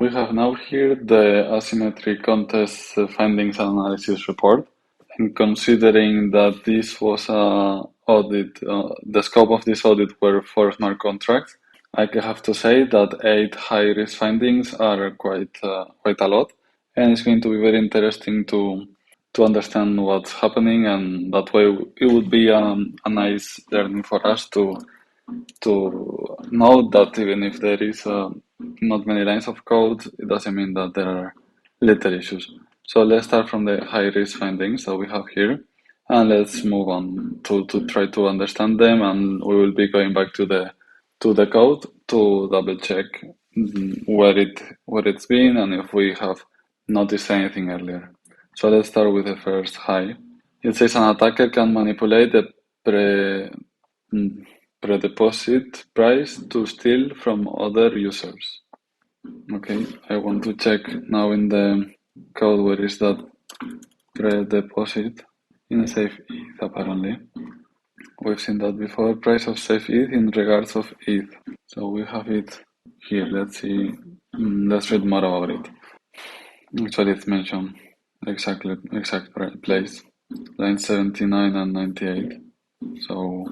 We have now here the asymmetry contest findings and analysis report. And considering that this was a audit, the scope of this audit were 4 smart contracts, I have to say that 8 high-risk findings are quite a lot, and it's going to be very interesting to understand what's happening, and that way it would be a nice learning for us to know that even if there is not many lines of code, it doesn't mean that there are little issues. So let's start from the high-risk findings that we have here, and let's move on to try to understand them, and we will be going back to the code to double check where it's been and if we have noticed anything earlier. So let's start with the first high. It says an attacker can manipulate the pre-deposit price to steal from other users. Okay, I want to check now in the code where is that pre-deposit in a safe ETH apparently. We've seen that before, price of safe ETH in regards of ETH. So we have it here. Let's see. Let's read more about it. Actually, it's mentioned exact place, line 79 and 98. So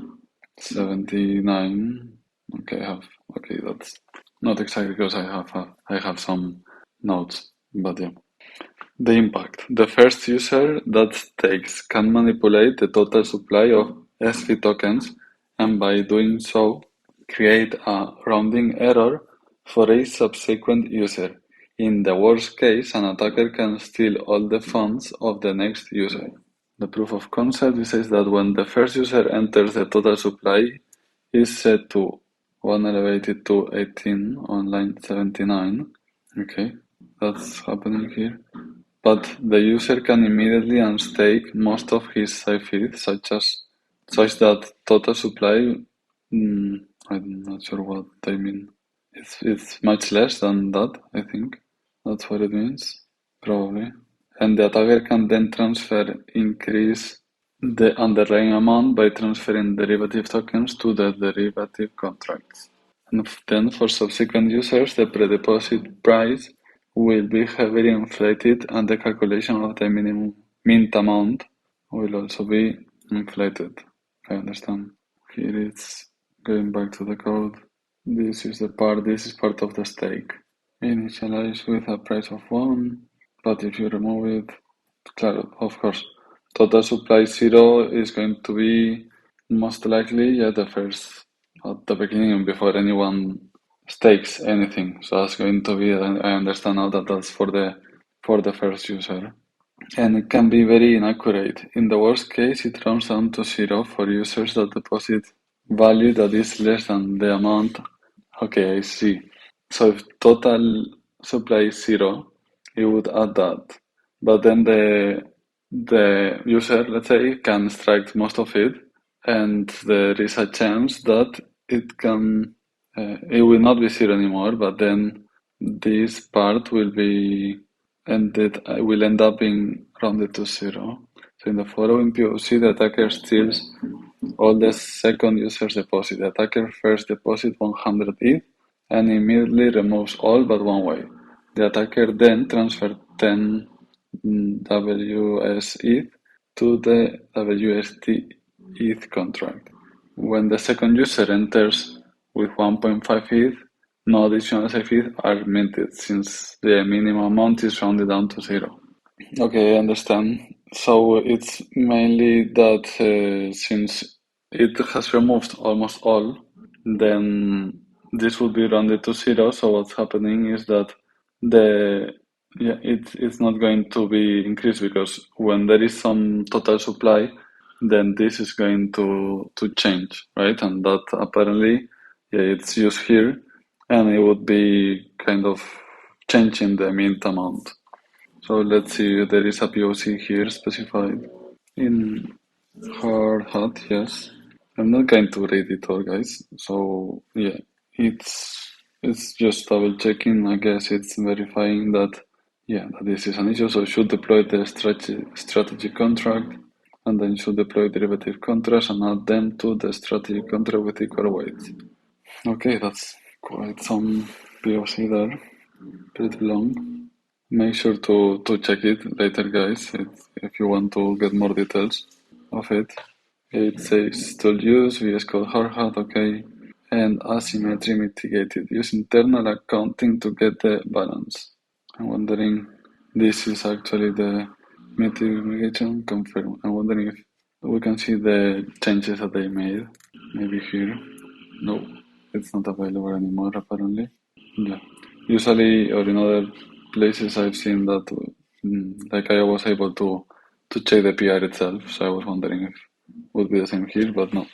79. Okay, that's not exactly because I have some notes, but yeah. The impact. The first user that stakes can manipulate the total supply of SV tokens, and by doing so, create a rounding error for a subsequent user. In the worst case, an attacker can steal all the funds of the next user. The proof of concept says that when the first user enters, the total supply is set to 1 elevated to 18 on line 79. Okay, that's happening here. But the user can immediately unstake most of his safe ETH, such that total supply, I'm not sure what they mean. It's much less than that, I think. That's what it means, probably. And the attacker can then increase the underlying amount by transferring derivative tokens to the derivative contracts. And then for subsequent users, the pre-deposit price will be heavily inflated, and the calculation of the minimum mint amount will also be inflated. I understand. Here it's going back to the code. This is part of the stake. Initialize with a price of 1, but if you remove it, claro, of course, total supply 0 is going to be most likely at the beginning before anyone stakes anything. So that's going to be, I understand now that that's for the first user. And it can be very inaccurate. In the worst case, it rounds down to 0 for users that deposit value that is less than the amount. Okay, I see. So if total supply is 0, it would add that. But then the user, let's say, can extract most of it, and there is a chance that it will not be 0 anymore, but then this part will end up being rounded to 0. So in the following POC, the attacker steals all the second user's deposit. The attacker first deposits 100 ETH and immediately removes all but one way. The attacker then transfers 10 WS ETH to the WST ETH contract. When the second user enters with 1.5 ETH, no additional safe ETH are minted since the minimum amount is rounded down to 0. Okay, I understand. So it's mainly that since it has removed almost all, then this would be rounded to 0. So what's happening is that it's not going to be increased, because when there is some total supply, then this is going to change, right? And that apparently, it's used here, and it would be kind of changing the mint amount. So let's see, there is a POC here specified in hard hat, yes. I'm not going to read it all, guys. So yeah, it's just double checking. I guess it's verifying that that this is an issue. So should deploy the strategy contract, and then should deploy derivative contracts and add them to the strategy contract with equal weight. Okay, that's quite some POC there. pretty long. Make sure to check it later, guys, if you want to get more details of it. It says tool use, VS Code hard hat, okay, and asymmetry mitigated. Use internal accounting to get the balance. I'm wondering, this is actually the mitigation confirm. I'm wondering if we can see the changes that they made. Maybe here. No, it's not available anymore apparently. Yeah. Usually, or in other places, I've seen that, like I was able to check the PR itself. So I was wondering if it would be the same here, but no.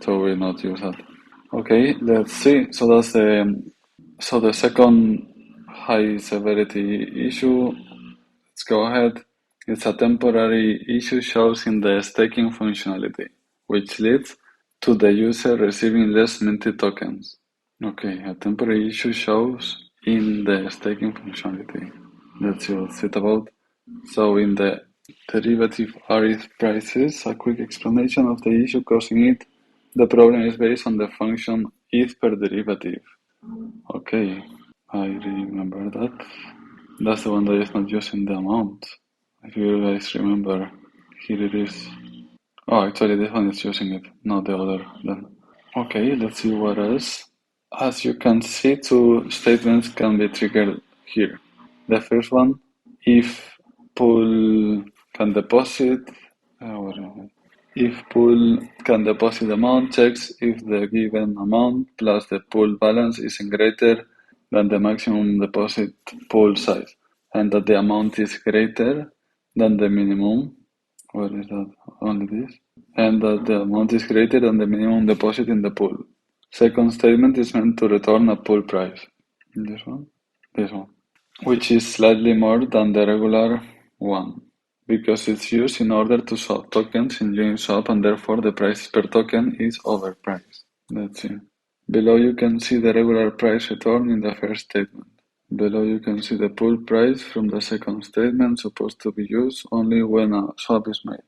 So we'll not use that. Okay, let's see. So the second high severity issue. Let's go ahead. It's a temporary issue shows in the staking functionality, which leads to the user receiving less minted tokens. Okay, a temporary issue shows in the staking functionality. Let's see what's it about. So in the derivative Audit prices, a quick explanation of the issue causing it. The problem is based on the function ETH per derivative. Okay, I remember that. That's the one that is not using the amount. If you guys remember, here it is. Oh, actually this one is using it, not the other then. Okay, let's see what else. As you can see, two statements can be triggered here. The first one, if pool can deposit, what is it? If pool can deposit amount, checks if the given amount plus the pool balance is greater than the maximum deposit pool size, and that the amount is greater than the minimum. What is that? Only this? And that the amount is greater than the minimum deposit in the pool. Second statement is meant to return a pool price. This one? This one. Which is slightly more than the regular one, because it's used in order to swap tokens in Uniswap and therefore the price per token is overpriced. Let's see. Below you can see the regular price return in the first statement. Below you can see the pool price from the second statement, supposed to be used only when a swap is made.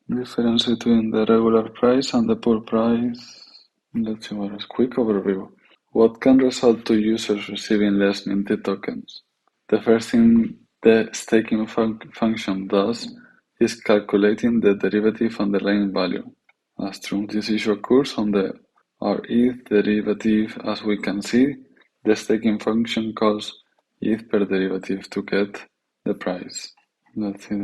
Difference between the regular price and the pool price. Let's see what is quick overview. What can result to users receiving less minted tokens? The first thing the staking function does is calculating the derivative underlying value. As true, this issue occurs on the RETH derivative. As we can see, the staking function calls ETH per derivative to get the price. Let's see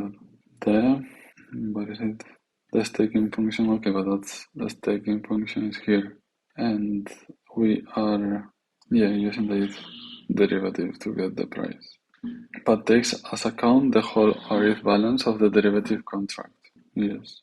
that. What is it? The staking function, okay, but that's the staking function is here. And we are, using the ETH derivative to get the price. But takes as account the whole RETH balance of the derivative contract. Yes,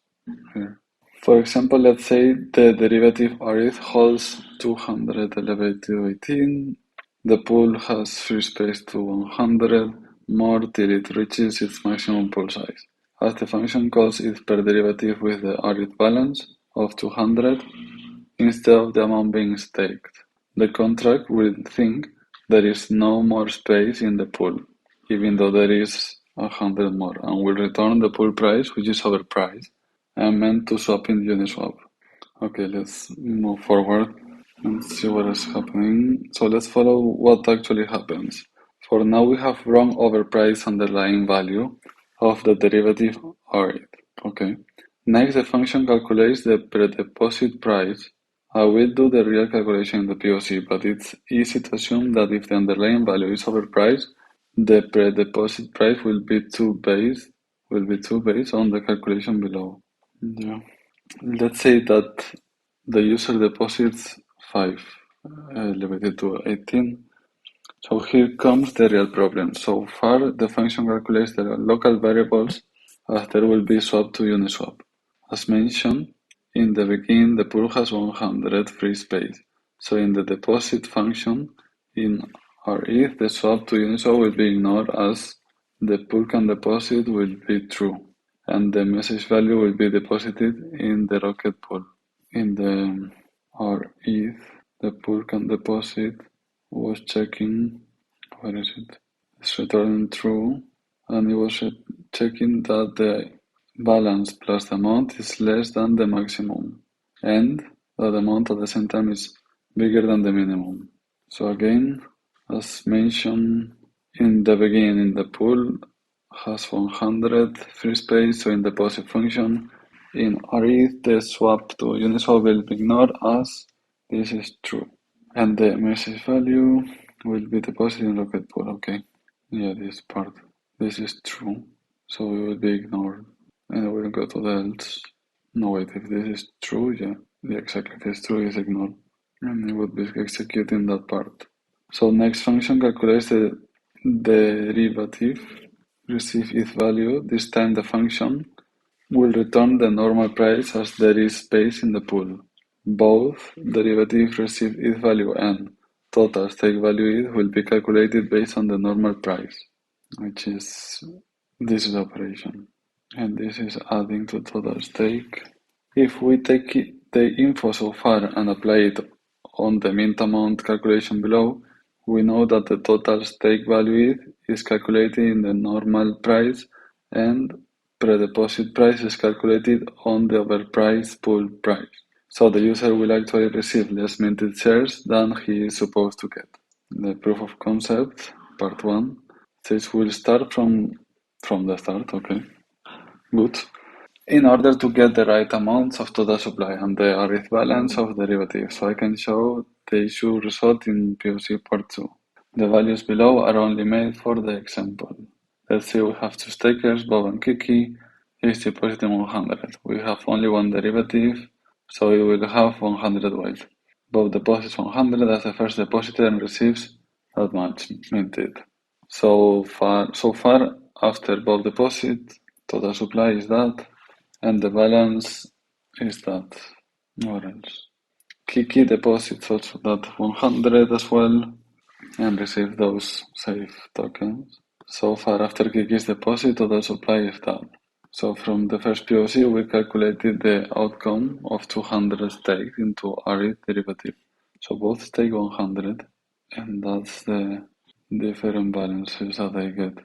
here. For example, let's say the derivative RETH holds 200 elevated to 18. The pool has free space to 100 more till it reaches its maximum pool size. As the function calls ETH per derivative with the RETH balance of 200 instead of the amount being staked, the contract will think there is no more space in the pool, even though there is 100 more, and will return the pool price, which is overpriced, and meant to swap in Uniswap. Okay, let's move forward and see what is happening. So let's follow what actually happens. For now, we have wrong overpriced underlying value of the derivative REIT. Okay. Next, the function calculates the pre-deposit price. I will do the real calculation in the POC, but it's easy to assume that if the underlying value is overpriced, the pre-deposit price will be too based on the calculation below. Yeah. Let's say that the user deposits 5 elevated to 18. So here comes the real problem. So far, the function calculates the local variables as there will be swapped to Uniswap. As mentioned, in the beginning, the pool has 100 free space. So in the deposit function, in RETH, the swap to Uniswap will be ignored as the pool can deposit will be true, and the message value will be deposited in the rocket pool. In the RETH, the pool can deposit was checking, where is it? It's returning true, and it was checking that the balance plus the amount is less than the maximum, and that the amount at the same time is bigger than the minimum. So again, as mentioned in the beginning in the pool has 100 free space, so in the deposit function in Audit the swap to Uniswap will be ignored as this is true. And the message value will be deposited in locked pool. Okay. Yeah, this part. This is true. So it will be ignored. And we will go to the else. No, wait, if this is true, yeah, exactly. If it's true, it's ignored. And it would be executing that part. So next function calculates the derivative, receive its value. This time the function will return the normal price as there is space in the pool. Both derivative receive its value and total stake value will be calculated based on the normal price, which is this operation. And this is adding to total stake. If we take the info so far and apply it on the mint amount calculation below, we know that the total stake value is calculated in the normal price and pre-deposit price is calculated on the overpriced pool price. So the user will actually receive less minted shares than he is supposed to get. The proof of concept, part 1, says we'll start from the start, okay, good. In order to get the right amounts of total supply and the arith balance of derivatives, so I can show the issue result in POC part 2. The values below are only made for the example. Let's say we have two stakers, Bob and Kiki, each depositing 100. We have only one derivative, so it will have 100 weight. Bob deposits 100 as the first depositor and receives that much minted. So far, after Bob deposit, total supply is that, and the balance is that. What else? Kiki deposits also that 100 as well and receive those safe tokens. So far after Kiki's deposit, total supply is that. So from the first POC, we calculated the outcome of 200 stake into Audit derivative. So both stake 100, and that's the different balances that I get.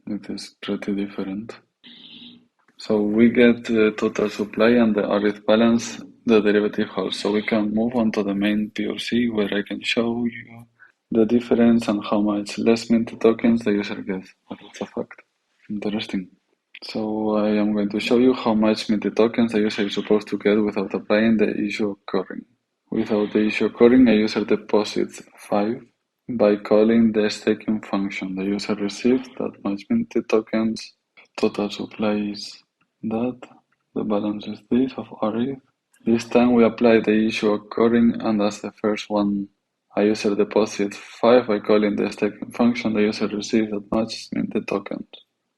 It is pretty different. So we get the total supply and the Audit balance the derivative holds. So we can move on to the main POC where I can show you the difference and how much less minted tokens the user gets. That's a fact. Interesting. So I am going to show you how much minted tokens the user is supposed to get without applying the issue occurring. Without the issue occurring, a user deposits 5 by calling the staking function. The user receives that much minted tokens. Total supply is that. The balance is this of Audit. This time we apply the issue occurring, and as the first one, a user deposits 5 by calling the staking function. The user receives that much minted tokens.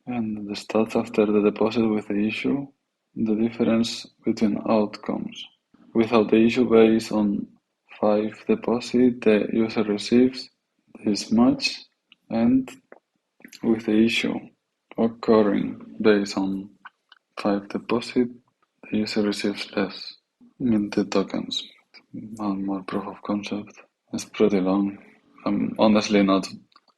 And the stats after the deposit with the issue, the difference between outcomes. Without the issue based on 5 deposit, the user receives this much, and with the issue occurring based on 5 deposit, the user receives less minted tokens. One more proof of concept. It's pretty long. I'm honestly not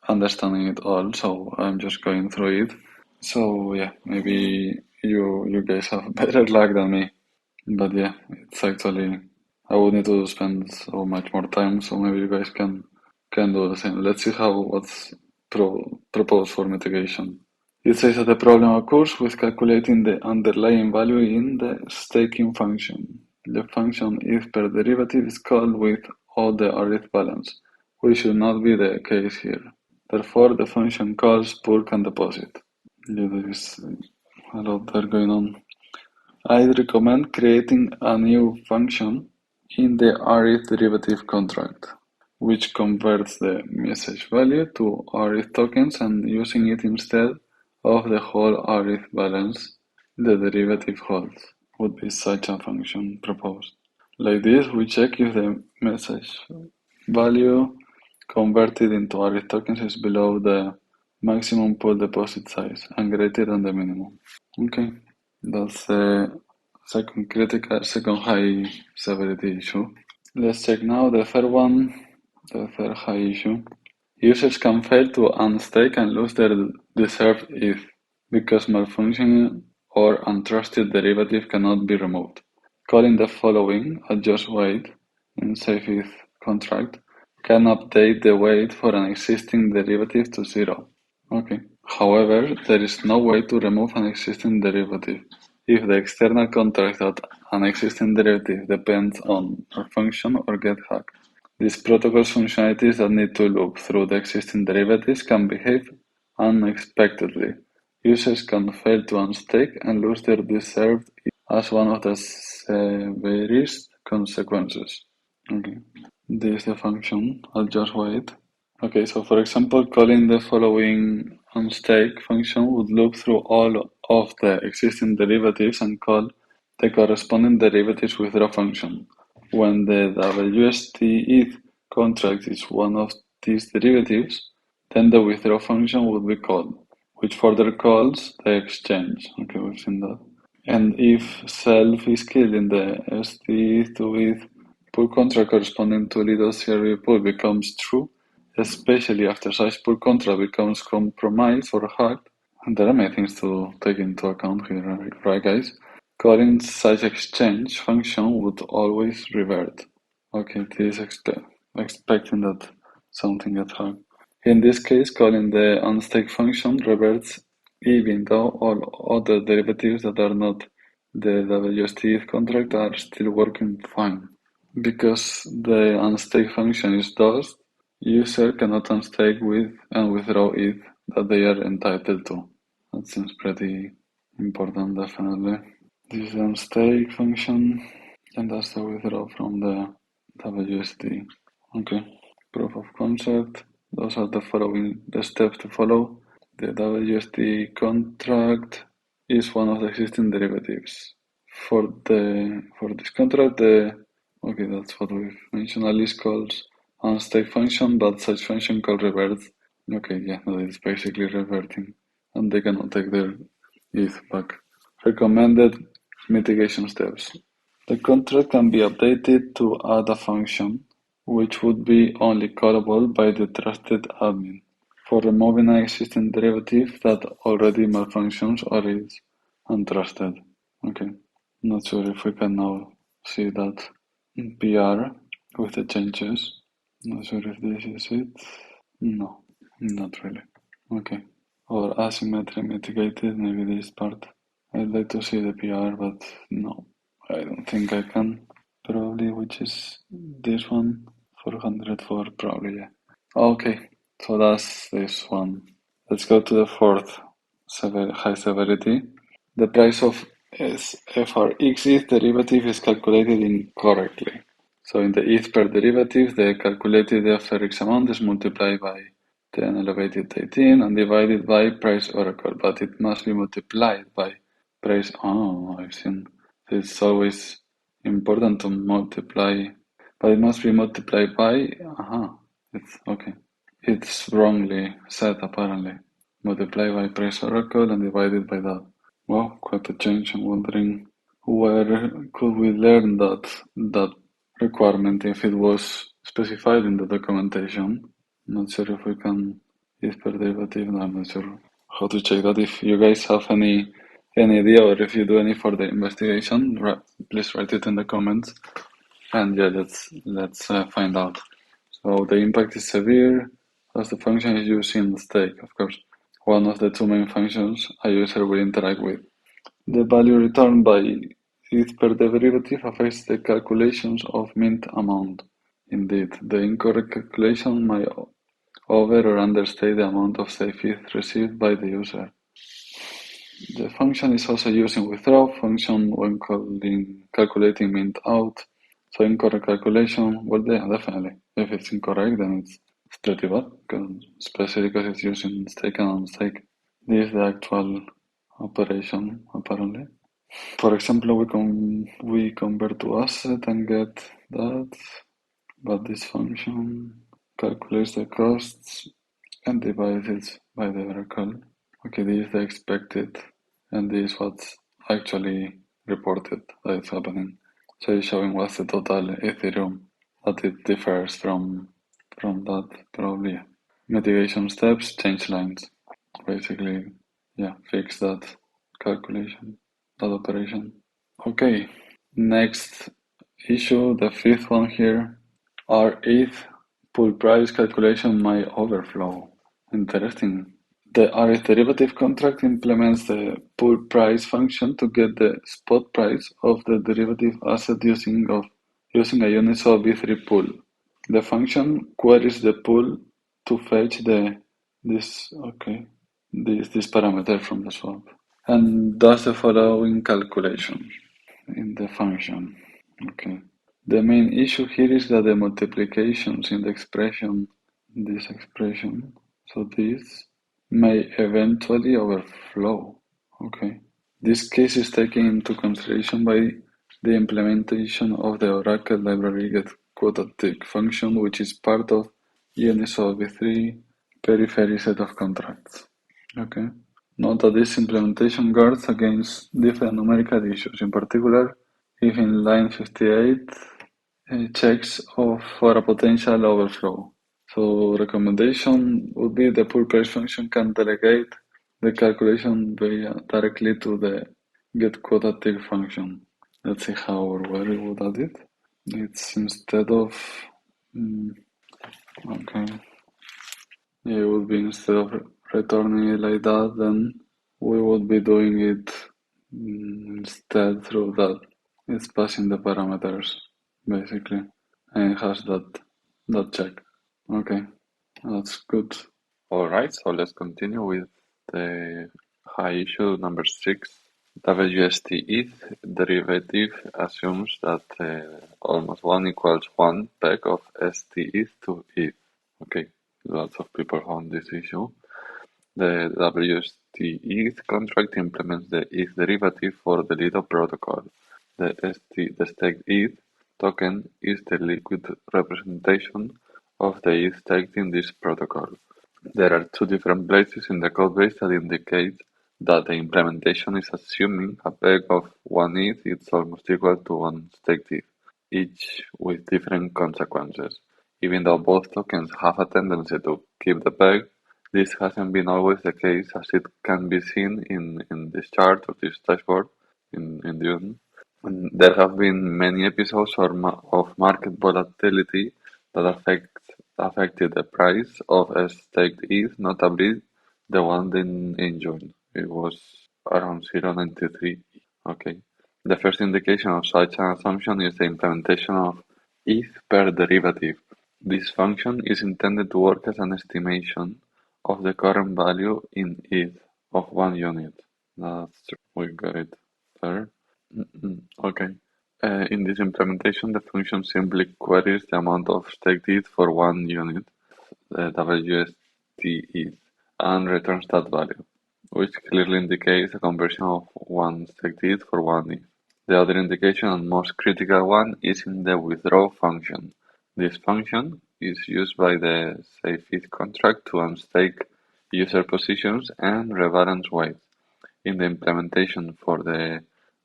understanding it all, so I'm just going through it. So yeah, maybe you guys have better luck than me. But yeah, it's actually I would need to spend so much more time, so maybe you guys can do the same. Let's see what's proposed for mitigation. It says that the problem occurs with calculating the underlying value in the staking function. The function if per derivative is called with all the arith balance, which should not be the case here. Therefore, the function calls pool can deposit. Yeah, there is a lot there going on. I'd recommend creating a new function in the arith derivative contract, which converts the message value to arith tokens and using it instead of the whole arith balance the derivative holds would be such a function proposed. Like this, we check if the message value converted into arith tokens is below the maximum pool deposit size and greater than the minimum. Okay, that's the second high severity issue. Let's check now the third one, the third high issue. Users can fail to unstake and lose their deserved ETH because malfunctioning or untrusted derivative cannot be removed. Calling the following adjust weight in safe ETH contract can update the weight for an existing derivative to 0. Okay. However, there is no way to remove an existing derivative if the external contract that an existing derivative depends on or function or get hacked. These protocols functionalities that need to loop through the existing derivatives can behave unexpectedly. Users can fail to unstake and lose their deserved as one of the severest consequences. Okay. This is the function. I'll just wait. Okay, so for example, calling the following Unstake function would loop through all of the existing derivatives and call the corresponding derivatives withdraw function. When the WST-ETH contract is one of these derivatives, then the withdraw function would be called, which further calls the exchange. Okay, we've seen that. And if self is killed in the ST to ETH pool contract corresponding to Lido's CRV pool becomes true, especially after such pool contract becomes compromised or hacked. And there are many things to take into account here, right guys? Calling such exchange function would always revert. Okay, this is expecting that something gets hacked. In this case, calling the unstake function reverts even though all other derivatives that are not the WST contract are still working fine. Because the unstake function is dust, user cannot unstake with and withdraw ETH that they are entitled to. That seems pretty important, definitely. This is the unstake function, and that's the withdraw from the WST. Okay, proof of concept. Those are the steps to follow. The WST contract is one of the existing derivatives. For this contract, okay, that's what we've mentioned. A list calls unstake function, but such function call reverts. Okay, yeah, no, it's basically reverting, and they cannot take their ETH back. Recommended mitigation steps. The contract can be updated to add a function, which would be only callable by the trusted admin, for removing an existing derivative that already malfunctions or is untrusted. Okay, not sure if we can now see that in PR with the changes. Not sure if this is it. No, not really. Okay. Or asymmetry mitigated, maybe this part. I'd like to see the PR, but no, I don't think I can. Probably, which is this one, 404, probably, yeah. Okay, so that's this one. Let's go to the fourth high severity. The price of FRX ETH derivative is calculated incorrectly. So in the ETH per derivative, the calculated FRX amount is multiplied by 10 elevated 18 and divided by price oracle, but it must be multiplied by price. Oh, I've seen. It's always important to multiply, but it must be multiplied by. It's okay. It's wrongly set apparently. Multiply by price oracle and divided by that. Well, quite a change. I'm wondering where could we learn that requirement if it was specified in the documentation. Not sure if we can use per derivative. No, I'm not sure how to check that. If you guys have any idea or if you do any further investigation, please write it in the comments. And yeah, let's find out. So the impact is severe as the function is used in stake, of course. One of the two main functions a user will interact with. The value returned by ETH per derivative affects the calculations of mint amount. Indeed, the incorrect calculation may over or understate the amount of safe ETH received by the user. The function is also used in withdraw function when calculating mint out. So incorrect calculation, well, yeah, definitely. If it's incorrect, then it's pretty bad, especially because it's used in stake and unstake. This is the actual operation, apparently. For example, we convert to asset and get that, but this function calculates the costs and divides it by the oracle. Okay, this is the expected, and this is what's actually reported that is happening. So it's showing what's the total Ethereum that it differs from that, probably. Mitigation steps, change lines. Basically, yeah, fix that calculation, that operation. Okay, next issue, the fifth one here. Our ETH pool price calculation might overflow. Interesting. The RS derivative contract implements the pool price function to get the spot price of the derivative asset using a Uniswap V3 pool. The function queries the pool to fetch this parameter from the swap and does the following calculation in the function. Okay. The main issue here is that the multiplications in this expression, so this may eventually overflow. Okay. This case is taken into consideration by the implementation of the Oracle library getQuotaTick function, which is part of Uniswap v3 periphery set of contracts. Okay. Note that this implementation guards against different numerical issues, in particular, if in line 58 checks for a potential overflow. So recommendation would be the pool price function can delegate the calculation directly to the getQuotaTick function. Let's see how we would add it. It's instead of okay. It would be instead of returning it like that, then we would be doing it instead through that. It's passing the parameters basically, and it has that check. Okay, that's good. Alright, so let's continue with the high issue number 6. WST ETH derivative assumes that almost 1 equals 1 peg of ST to ETH. Okay, lots of people found this issue. The WST ETH contract implements the ETH derivative for the Lido protocol. The staked ETH token is the liquid representation of the ETH staked in this protocol. There are two different places in the codebase that indicate that the implementation is assuming a peg of 1 ETH is almost equal to 1 staked ETH, each with different consequences. Even though both tokens have a tendency to keep the peg, this hasn't been always the case, as it can be seen in this chart or this dashboard in Dune. And there have been many episodes of market volatility that affected the price of a staked ETH, notably the one in June. It was around 0.93. Okay. The first indication of such an assumption is the implementation of ETH per derivative. This function is intended to work as an estimation of the current value in ETH of 1 unit. That's true. We got it there. Okay. In this implementation, the function simply queries the amount of staked ETH for 1 unit, the WST ETH, and returns that value, which clearly indicates a conversion of 1 staked ETH for 1 ETH. The other indication and most critical one is in the withdraw function. This function is used by the SafeETH contract to unstake user positions and rebalance weights. In the implementation for the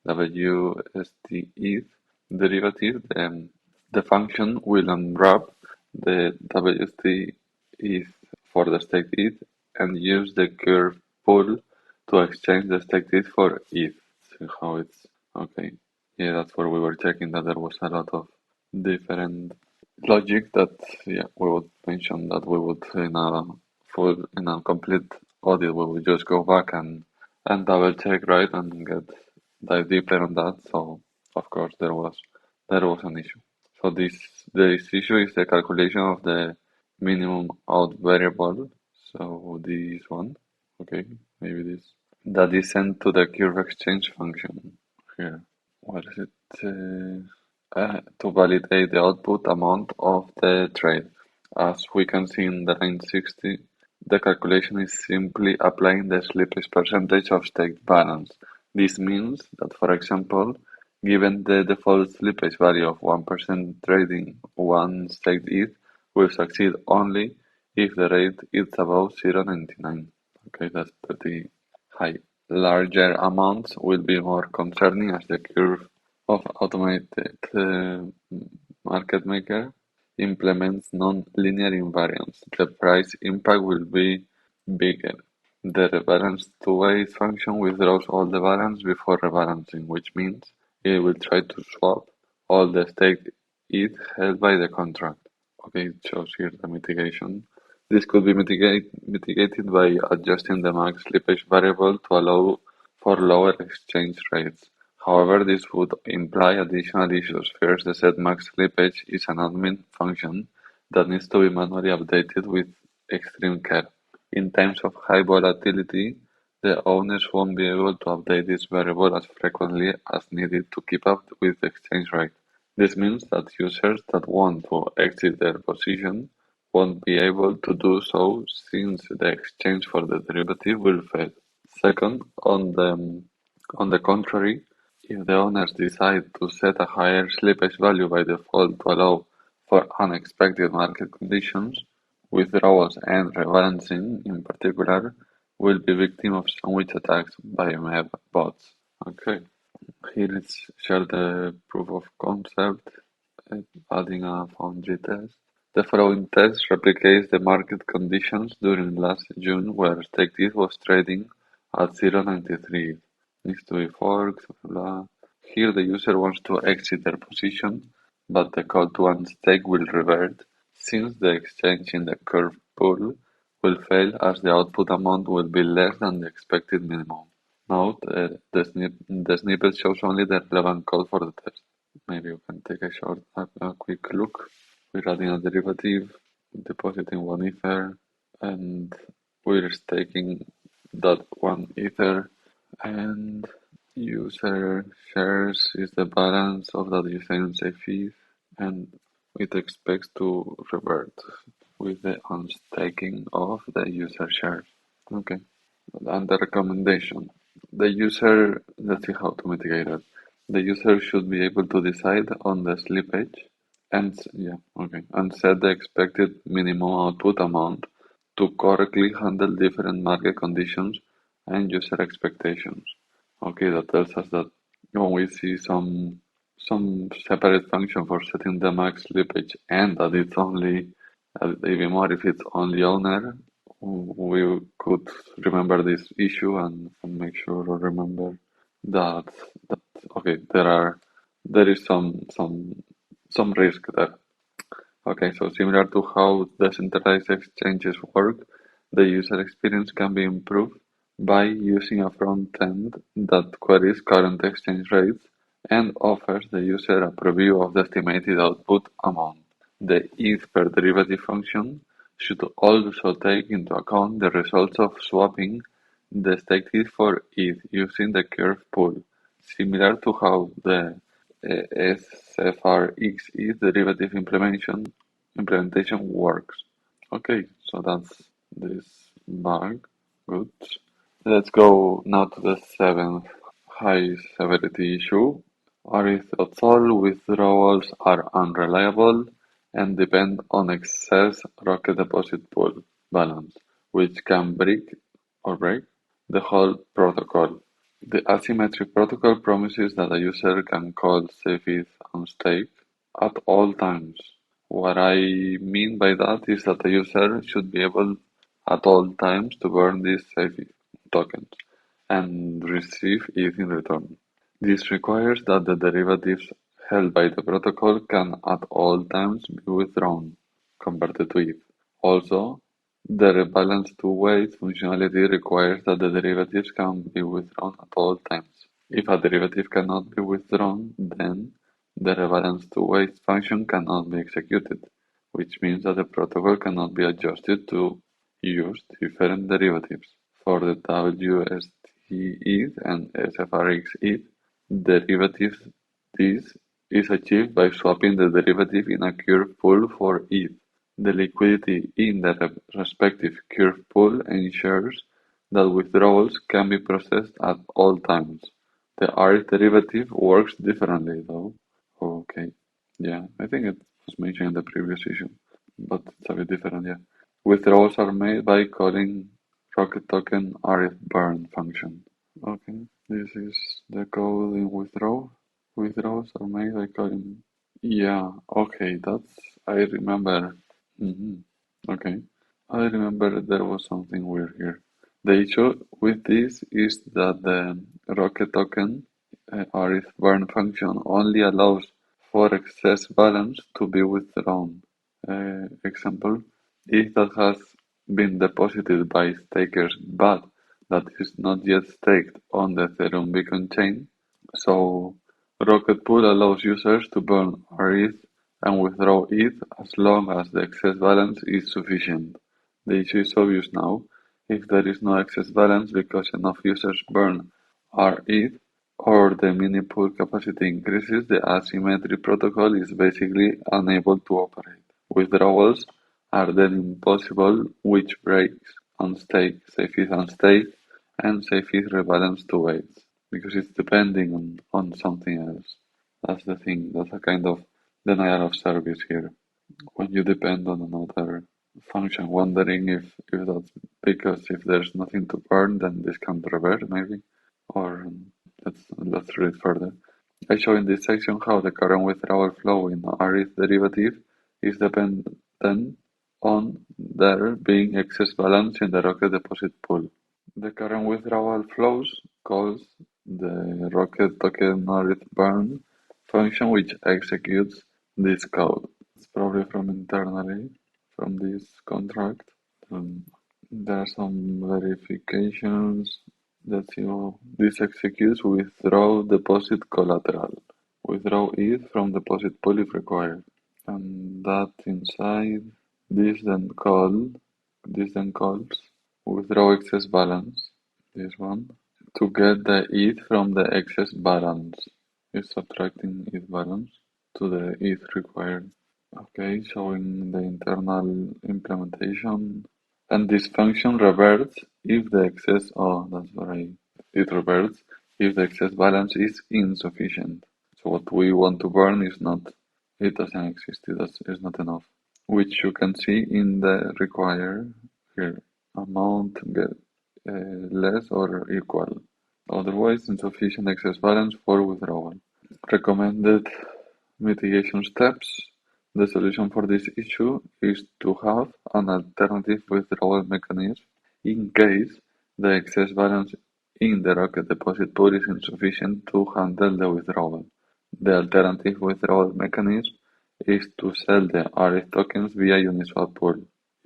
WST ETH derivative, the function will unwrap the WST ETH for the staked ETH and use the curve pool to exchange the staked ETH for ETH. See how it's okay. Yeah, that's where we were checking that there was a lot of different logic that we would mention that we would in a complete audit we would just go back and double check, right, and dive deeper on that. So of course there was an issue. So this issue is the calculation of the minimum out variable. So this one, okay, maybe this that is sent to the curve exchange function here. What is it? To validate the output amount of the trade. As we can see in the line 60, the calculation is simply applying the slippage percentage of staked balance. This means that, for example, given the default slippage value of 1% trading 1 staked ETH will succeed only if the rate is above 0.99. Okay, that's pretty high. Larger amounts will be more concerning as the curve of automated market maker implements non-linear invariance. The price impact will be bigger. The rebalance two-way function withdraws all the balance before rebalancing, which means it will try to swap all the staked ETH held by the contract. Okay, it shows here the mitigation. This could be mitigated by adjusting the max slippage variable to allow for lower exchange rates. However, this would imply additional issues. First, the set max slippage is an admin function that needs to be manually updated with extreme care. In times of high volatility, the owners won't be able to update this variable as frequently as needed to keep up with the exchange rate. This means that users that want to exit their position won't be able to do so since the exchange for the derivative will fail. Second, on the contrary, if the owners decide to set a higher slippage value by default to allow for unexpected market conditions, withdrawals and rebalancing in particular will be victim of sandwich attacks by MEV bots. Okay, here is share the proof of concept, uh, adding a foundry test. The following test replicates the market conditions during last June where stake ETH was trading at 0.93. Needs to be forked, blah, blah. Here the user wants to exit their position, but the call to unstake will revert since the exchange in the curve pool will fail as the output amount will be less than the expected minimum. Note, the snippet shows only the relevant code for the test. Maybe you can take a quick look. We're adding a derivative, depositing 1 Ether, and we're staking that 1 Ether, and user shares is the balance of that Ethereum safe ETH, and it expects to revert with the unstaking of the user shares. Okay. And the recommendation. Let's see how to mitigate it. The user should be able to decide on the slippage and set the expected minimum output amount to correctly handle different market conditions and user expectations. Okay, that tells us that when we see some separate function for setting the max slippage and that it's only even more if it's only owner, we could remember this issue and make sure to remember that that okay there is some risk there. Okay, so similar to how decentralized exchanges work, the user experience can be improved by using a front end that queries current exchange rates and offers the user a preview of the estimated output amount. The ETH per derivative function should also take into account the results of swapping the staked ETH for ETH using the curve pool, similar to how the SFRX derivative implementation works. Okay, so that's this bug. Good. Let's go now to the seventh high severity issue. All withdrawals are unreliable and depend on excess rocket deposit pool balance, which can break the whole protocol. The asymmetric protocol promises that a user can call Cepheid Unstake at all times. What I mean by that is that the user should be able at all times to burn these Cepheid tokens and receive ETH in return. This requires that the derivatives held by the protocol can at all times be withdrawn, converted to ETH. Also, the rebalance to weight functionality requires that the derivatives can be withdrawn at all times. If a derivative cannot be withdrawn, then the rebalance to weight function cannot be executed, which means that the protocol cannot be adjusted to use different derivatives. For the WST ETH and SFRX ETH derivatives, this is achieved by swapping the derivative in a curve pool for ETH. The liquidity in the respective curve pool ensures that withdrawals can be processed at all times. The Audit derivative works differently though. Okay, yeah, I think it was mentioned in the previous issue, but it's a bit different, yeah. Withdrawals are made by calling rocket token Audit burn function. Okay, this is the code in withdraw. Withdrawals are made by calling. Yeah, okay, I remember. hmm Okay, I remember there was something weird here. The issue with this is that the rocket token arith burn function only allows for excess balance to be withdrawn. Example, if that has been deposited by stakers but that is not yet staked on the Ethereum Beacon chain. So Rocket Pool allows users to burn ETH and withdraw ETH as long as the excess balance is sufficient. The issue is obvious now. If there is no excess balance because enough users burn ETH or the mini pool capacity increases, the asymmetry protocol is basically unable to operate. Withdrawals are then impossible, which breaks Unstake, SafeETH Unstake, and SafeETH rebalance to weights because it's depending on something else. That's the thing. That's a kind of denial of service here. When you depend on another function, wondering if that's because if there's nothing to burn, then this can revert maybe. Or let's read further. I show in this section how the current withdrawal flow in ETH derivative is dependent on there being excess balance in the Rocket deposit pool. The current withdrawal flows calls the Rocket token ETH burn function which executes this code. It's probably from internally from this contract. Um, there are some verifications. Let's see how this executes withdraw deposit collateral. Withdraw ETH from deposit pool if required. And that inside this then calls withdraw excess balance. This one. To get the ETH from the excess balance. Is subtracting ETH balance to the ETH required. Okay, showing the internal implementation. And this function reverts if the excess, oh, that's right. It reverts if the excess balance is insufficient. So what we want to burn is not, it doesn't exist, it's not enough. Which you can see in the require here. Amount get less or equal. Otherwise, insufficient excess balance for withdrawal. Recommended mitigation steps. The solution for this issue is to have an alternative withdrawal mechanism in case the excess balance in the Rocket deposit pool is insufficient to handle the withdrawal. The alternative withdrawal mechanism is to sell the RF tokens via Uniswap pool.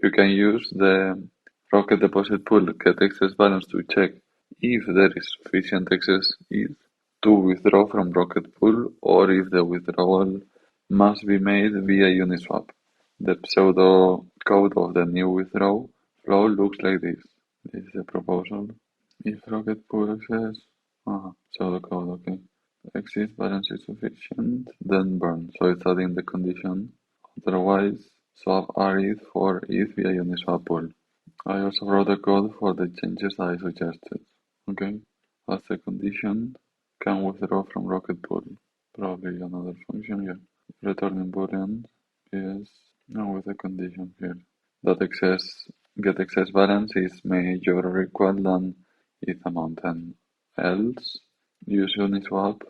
You can use the Rocket deposit pool get excess balance to check if there is sufficient excess ETH to withdraw from Rocket Pool or if the withdrawal must be made via Uniswap. The pseudo code of the new withdrawal flow looks like this. This is the proposal. If Rocket Pool access, pseudo code, okay. Exit balance is sufficient, then burn. So it's adding the condition. Otherwise, swap RETH for ETH via Uniswap pool. I also wrote a code for the changes I suggested. Okay, as a condition, can withdraw from Rocket Pool. Probably another function here. Returning boolean is now with a condition here that get excess balance is major or equal than ETH amount, and else use Uniswap.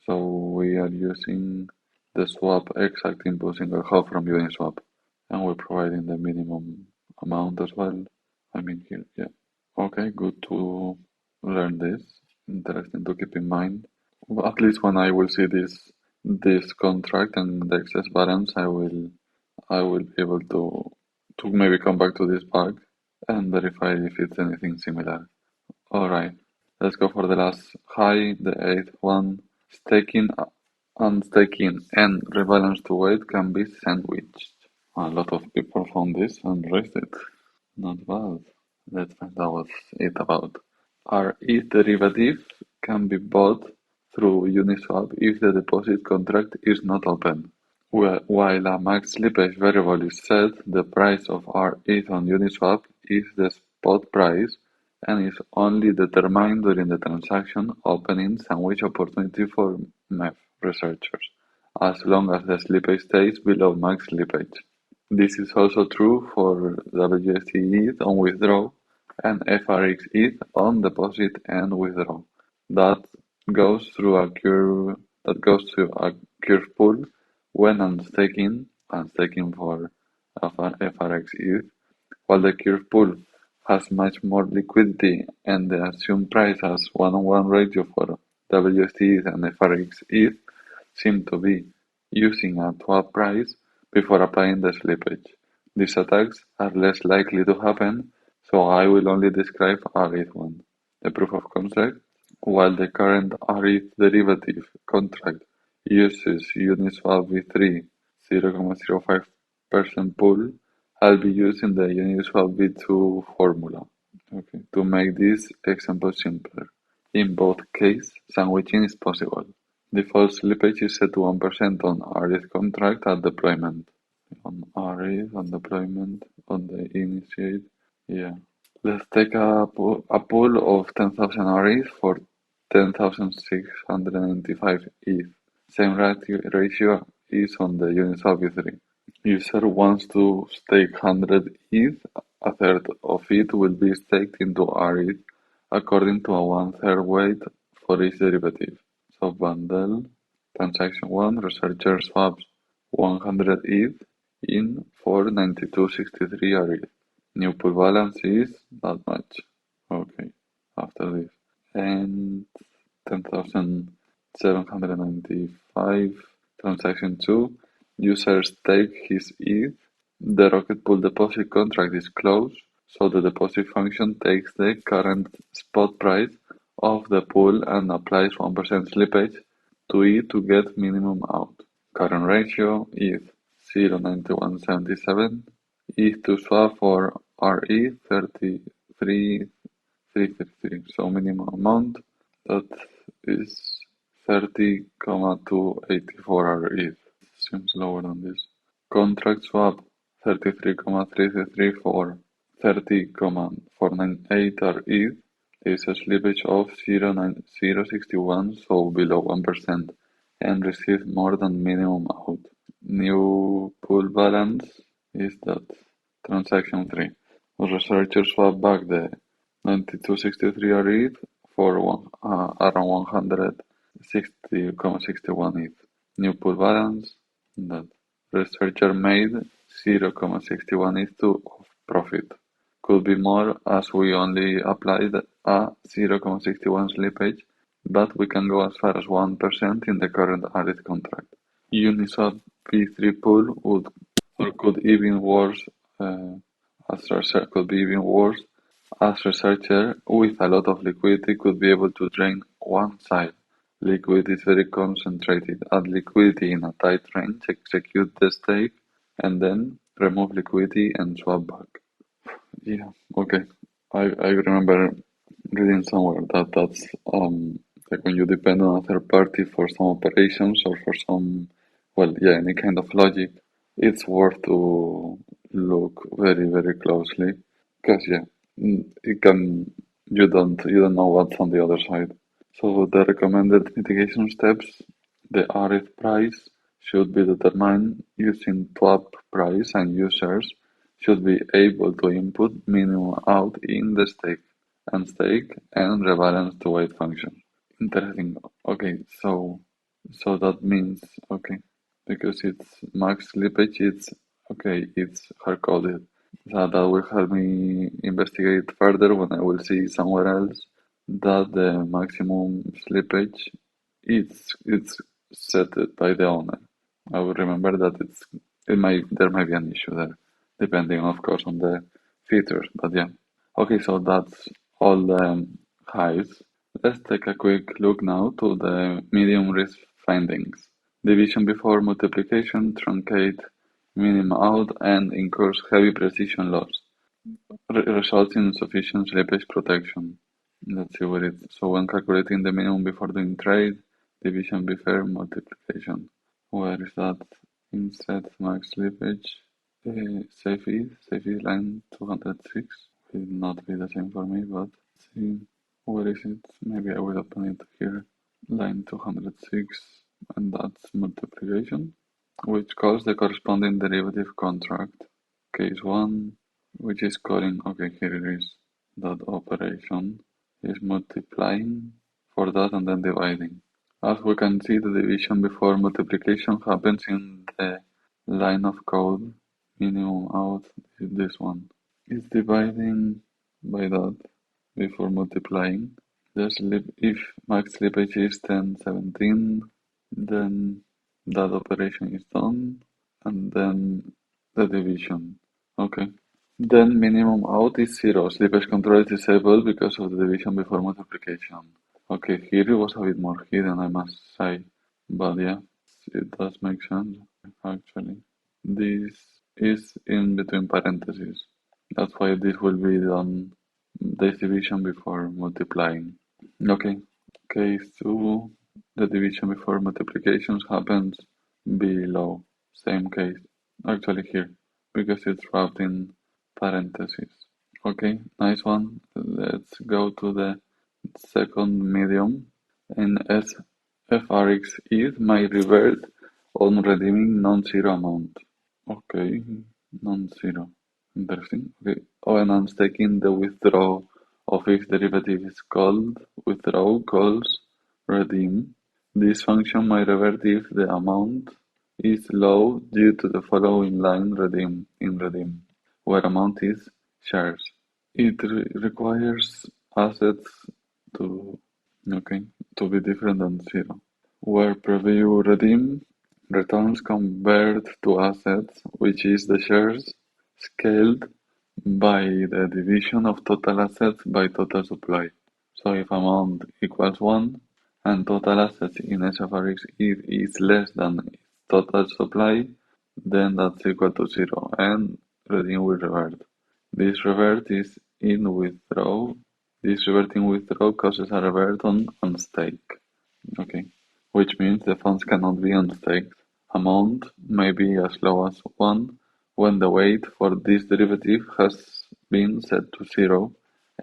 So we are using the swap exact input single hop from Uniswap, and we're providing the minimum amount as well. I mean here, yeah. Okay, good to learn this. Interesting to keep in mind. Well, at least when I will see this contract and the excess balance, I will be able to maybe come back to this bug and verify if it's anything similar. All right, let's go for the last high, the eighth one. Staking, unstaking, and rebalance to weight can be sandwiched. A lot of people found this and raised it. Not bad. Let's find out what it's about. Our ETH derivative can be bought through Uniswap if the deposit contract is not open. While a max slippage variable is set, the price of our ETH on Uniswap is the spot price and is only determined during the transaction opening sandwich opportunity for MEF researchers, as long as the slippage stays below max slippage. This is also true for WST ETH on withdrawal and FRX ETH on deposit and withdrawal. That goes through a curve pool when unstaking for FRX ETH, while the curve pool has much more liquidity and the assumed price has one-on-one ratio for WST ETH and FRX ETH seem to be using a swap price before applying the slippage. These attacks are less likely to happen, so I will only describe Audit 1, the proof of concept, while the current Audit derivative contract uses Uniswap v3 0.05% pool. I'll be using the Uniswap v2 formula. Okay, to make this example simpler. In both cases, sandwiching is possible. Default slippage is set to 1% on Audit contract at deployment. On Audit, on deployment, on the initiate. Yeah. Let's take a pool of 10,000 Audits for 10,695 ETH. Same ratio is on the Uniswap v3. User wants to stake 100 ETH, a third of it will be staked into Audit according to a one-third weight for each derivative. So bundle, transaction 1, researcher swaps 100 ETH in for 92.63 Audit. New pool balance is that much. Okay, after this. And 10,795 transaction 2. User stake his ETH. The Rocket Pool deposit contract is closed, so the deposit function takes the current spot price of the pool and applies 1% slippage to it to get minimum out. Current ratio is 0.9177 ETH to swap for RE 33,333. So minimum amount that is 30,284 ETH. Seems lower than this. Contract swap 33,333 for 30,498 ETH is a slippage of 0.061, so below 1%, and receives more than minimum out. New pool balance is that transaction 3. Researchers swap back the 92.63 ETH for around 160,61 ETH. New pool balance that researcher made 0.61 ETH of profit. Could be more as we only applied a 0.61 slippage, but we can go as far as 1% in the current Audit contract. Uniswap v3 pool would or could even worse could be even worse as researcher with a lot of liquidity could be able to drain one side. Liquidity is very concentrated. Add liquidity in a tight range, execute the stake, and then remove liquidity and swap back. Yeah, okay. I remember reading somewhere that that's like when you depend on a third party for some operations or for some, well, yeah, any kind of logic, it's worth to look very, very closely because yeah, it can you don't know what's on the other side. So the recommended mitigation steps, the audit price should be determined using swap price and users should be able to input minimum out in the stake, unstake, and rebalance to wait function. Interesting. Okay, so that means okay, because it's max slippage, it's hard coded. So that will help me investigate further when I will see somewhere else that the maximum slippage it's set by the owner. I will remember that there might be an issue there, depending of course on the features. But yeah. Okay, so that's all the highs. Let's take a quick look now to the medium risk findings. Division before multiplication, truncate, minimum out, and incurs heavy precision loss. Results in insufficient slippage protection. Let's see what it is. So when calculating the minimum before doing trade, division before multiplication. Where is that? Inset max slippage. Safe is line 206. Will not be the same for me, but let's see. Where is it? Maybe I will open it here. Line 206, and that's multiplication, which calls the corresponding derivative contract. Case 1, which is calling, okay, here it is. That operation is multiplying for that and then dividing. As we can see, the division before multiplication happens in the line of code minimum out is this one. It's dividing by that before multiplying. If max slippage is 1017, then that operation is done, and then the division. Okay. Then minimum out is 0. Slippage control is disabled because of the division before multiplication. Okay, here it was a bit more hidden, I must say. But yeah, it does make sense, actually. This is in between parentheses. That's why this will be done, this division before multiplying. Okay, case 2, the division before multiplications happens below. Same case, actually here, because it's wrapped in parentheses. Okay, nice one. Let's go to the second medium. In SFRX ETH might revert on redeeming non-zero amount. Okay, non-zero. Interesting. Okay. Oh, and I'm taking the withdraw of if derivative is called withdraw calls redeem. This function might revert if the amount is low due to the following line redeem in redeem, where amount is shares. It requires assets to okay to be different than zero. Where preview redeem returns convert to assets, which is the shares scaled by the division of total assets by total supply. So if amount equals 1 and total assets in SFRX is less than its total supply, then that's equal to 0 and redeem will revert. This revert is in withdraw. This reverting withdraw causes a revert on unstake. Okay, which means the funds cannot be unstaked. Amount may be as low as 1 when the weight for this derivative has been set to 0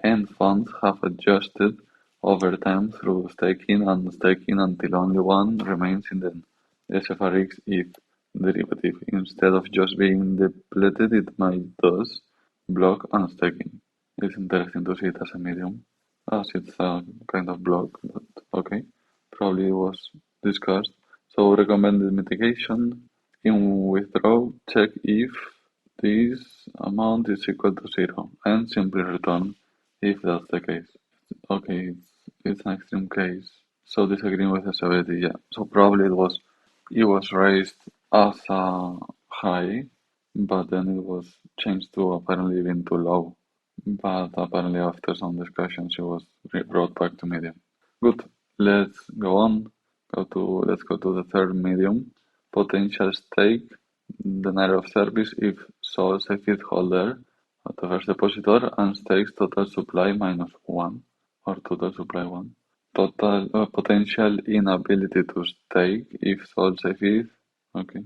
and funds have adjusted over time through staking and staking until only 1 remains in the SFRX ETH derivative. Instead of just being depleted, it might thus block unstaking. It's interesting to see it as a medium, as it's a kind of block, but okay. Probably was discussed. So recommended mitigation in withdraw, check if this amount is equal to 0 and simply return if that's the case. Okay, it's an extreme case. So disagreeing with the severity, yeah. So probably it was raised as a high, but then it was changed to apparently even too low. But apparently after some discussions it was brought back to medium. Good. Let's go on. Let's go to the third medium. Potential stake, denial of service if sole security holder at the first depositor and stakes total supply minus 1 or total supply 1. Total potential inability to stake if sole security. Okay.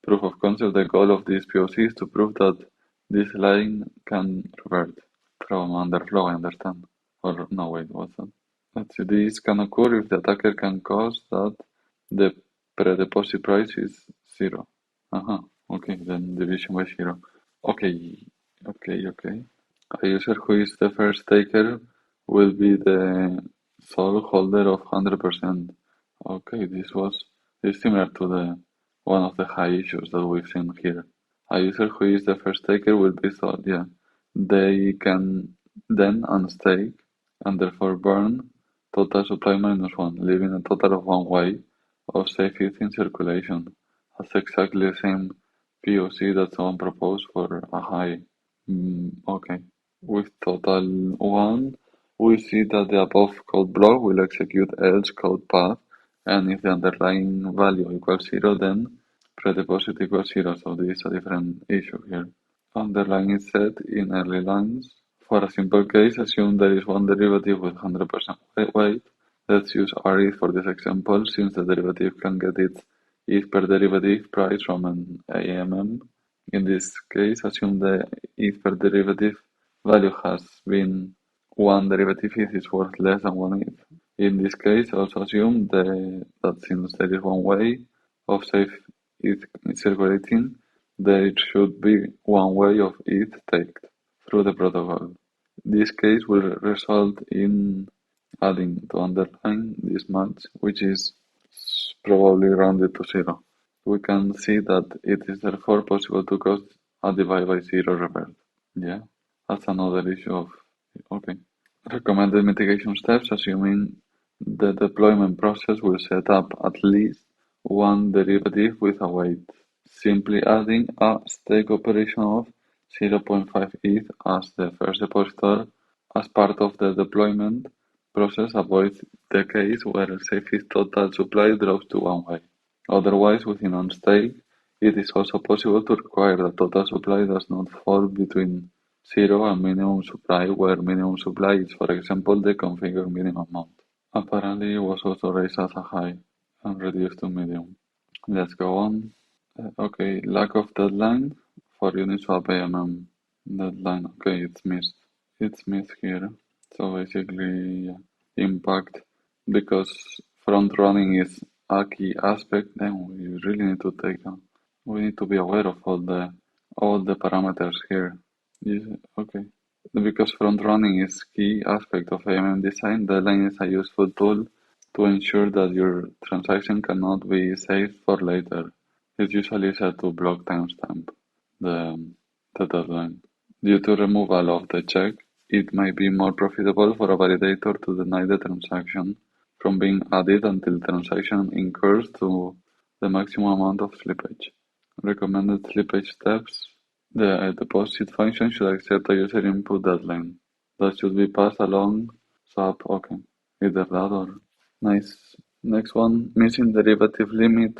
Proof of concept. The goal of this POC is to prove that this line can revert from underflow, I understand. Or no, wait, what's that? Let's see, this can occur if the attacker can cause that the pre-deposit price is 0. Okay, then division by 0. Okay, okay. A user who is the first taker will be the sole holder of 100%. Okay, this is similar to the one of the high issues that we've seen here. A user who is the first taker will be sole, yeah. They can then unstake and therefore burn total supply minus 1, leaving a total of 1 way of safe ETH in circulation. That's exactly the same POC that someone proposed for a high. Okay. With total 1, we see that the above code block will execute else code path, and if the underlying value equals 0, then pre-deposit equals 0, so this is a different issue here. Underline is set in early lines. For a simple case, assume there is one derivative with 100% weight. Let's use RE for this example, since the derivative can get its ETH per derivative price from an AMM. In this case, assume the ETH per derivative value has been one derivative ETH is worth less than one ETH. In this case, also assume that since there is one way of safe ETH circulating, there should be one way of ETH taken through the protocol. This case will result in adding to underline this match, which is probably rounded to 0. We can see that it is therefore possible to cause a divide by 0 revert. Yeah, that's another issue of, okay. Recommended mitigation steps, assuming the deployment process will set up at least one derivative with a weight. Simply adding a stake operation of 0.5 ETH as the first depositor as part of the deployment process avoids the case where Safety's total supply drops to one way. Otherwise, within Unstake, it is also possible to require that total supply does not fall between 0 and minimum supply, where minimum supply is, for example, the configured minimum amount. Apparently, it was also raised as a high and reduced to medium. Let's go on. Okay, lack of deadline for Uniswap AMM. Deadline, okay, it's missed. It's missed here. So basically, yeah, impact, because front running is a key aspect, then we really need to we need to be aware of all the parameters here. Yes, okay. Because front running is key aspect of AMM design, deadline is a useful tool to ensure that your transaction cannot be saved for later. It's usually set to block timestamp, the, the deadline. Due to removal of the check, it may be more profitable for a validator to deny the transaction from being added until transaction incurs to the maximum amount of slippage. Recommended slippage steps. The deposit function should accept a user input deadline that should be passed along swap. Okay, either that or nice. Next one, missing derivative limit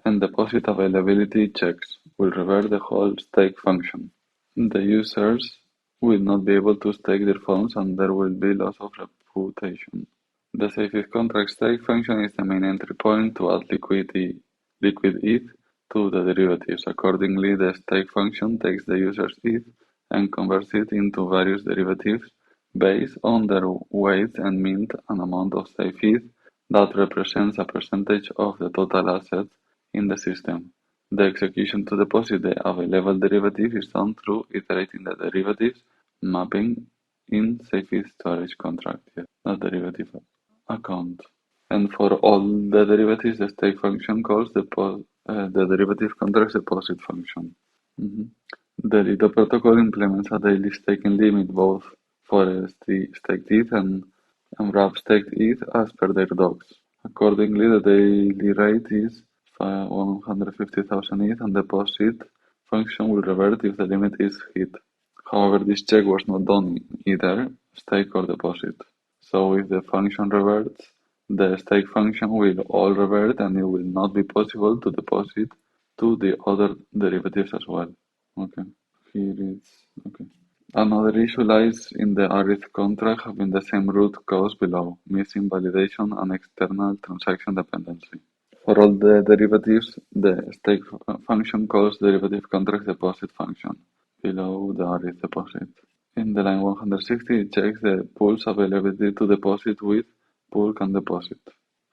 and deposit availability checks will revert the whole stake function. The users will not be able to stake their funds and there will be loss of reputation. The safest contract stake function is the main entry point to add liquid ETH to the derivatives. Accordingly, the stake function takes the user's ETH and converts it into various derivatives based on their weight and mint an amount of safe ETH that represents a percentage of the total assets in the system. The execution to deposit the available derivative is done through iterating the derivatives mapping in safety storage contract, not derivative account. And for all the derivatives, the stake function calls the derivative contract deposit function. The Lido protocol implements a daily staking limit both for staked ETH and wrap staked ETH as per their docs. Accordingly, the daily rate is 150,000 ETH and deposit function will revert if the limit is hit. However, this check was not done either stake or deposit. So if the function reverts, the stake function will all revert and it will not be possible to deposit to the other derivatives as well. Okay, here it's okay. Another issue lies in the Audit contract having the same root cause below, missing validation and external transaction dependency. For all the derivatives, the stake function calls derivative contract deposit function below the Audit deposit. In the line 160, it checks the pool's availability to deposit with pool can deposit.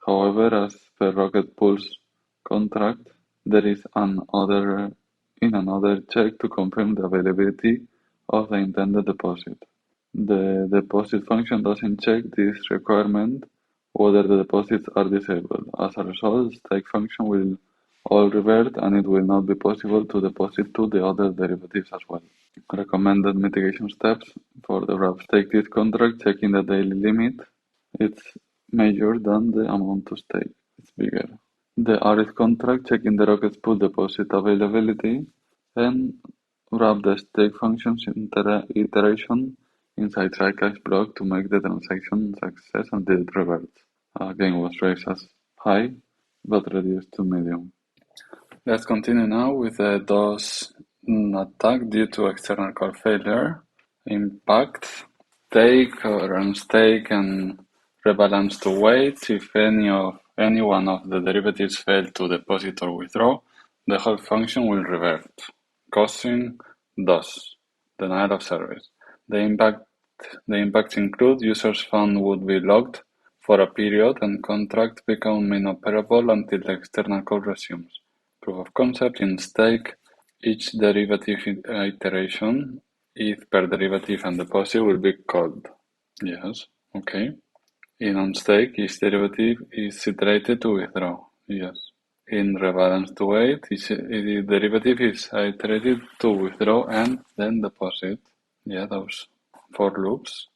However, as per Rocket Pool's contract, there is another check to confirm the availability of the intended deposit. The deposit function doesn't check this requirement whether the deposits are disabled. As a result, stake function will all revert and it will not be possible to deposit to the other derivatives as well. Recommended mitigation steps for the wrap stake ETH contract, checking the daily limit. It's major than the amount to stake. It's bigger. The Audit contract, checking the Rocket's pool deposit availability, and wrap the stake functions iteration inside try-catch block to make the transaction success until it reverts. Again, was raised as high, but reduced to medium. Let's continue now with the DOS attack due to external core failure. Impact, take or unstake and rebalance to wait. If any one of the derivatives fail to deposit or withdraw, the whole function will revert, causing DOS, denial of service. The impacts include users' fund would be locked for a period and contract become inoperable until the external code resumes. Proof of concept in stake, each derivative iteration, ETH per derivative and deposit will be called. Yes, okay. In unstake, each derivative is iterated to withdraw. Yes. In rebalance to wait, each derivative is iterated to withdraw and then deposit. Yeah, those 4 loops.